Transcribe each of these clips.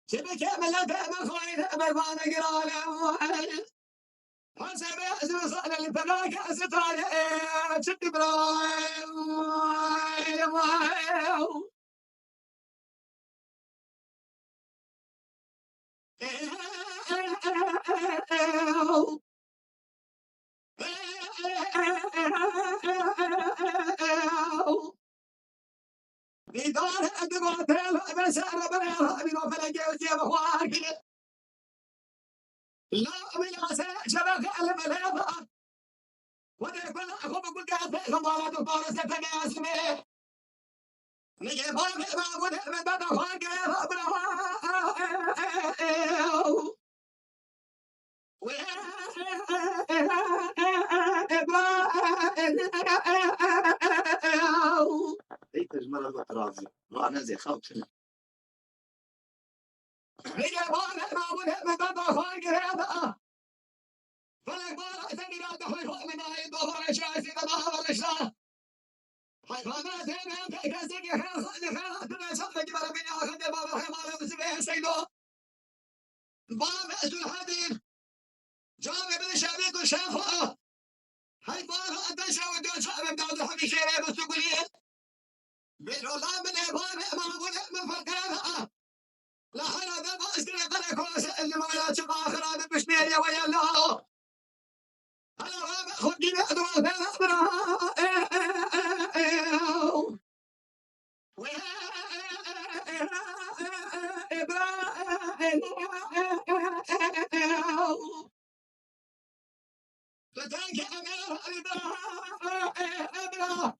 شبكة ملتها مخوينها بربانا قرانا حسب يأزم صال الفراق سترايا شد برايم بدار أدبوتيل بسار بريها بنو فلقي وجيب أخوارك لا من شبكة المليطة وديكون أخو بقول قاعد خمارة دكتور ستني أسمي نجي باقي ما أقول من بعد أخوارك هيك المرة الرازي وأنا زي خاطر نجي باقي ما أقول من بعد أخوارك فلك بارا تاني لا تحوي فوق من آي دوفر شاسي تباها ورشنا حيوانات هنا كاسك يخير خير تبا سفك برا بني آخد بابا حمالة وسبيه سيدو بابا أسو الحديد جامع بن شابيك وشافه هاي بارا أدشا ودون شعب بداود الحبي شيري بسوقلية بيرو لا من إبان ما أقول من فرقانها لا حنا ذا بأسري قلق واسع اللي مولا شبا آخر بشنيريا ويا الله أنا رابع خدي بأدوى فتنك أمير إبرا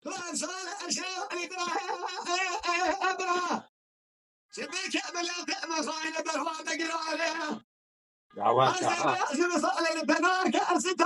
وأنصار أشياء إبرا سبيك أملاك مصاين بالواد قرالي دعوات أرسل صالح البنات أرسل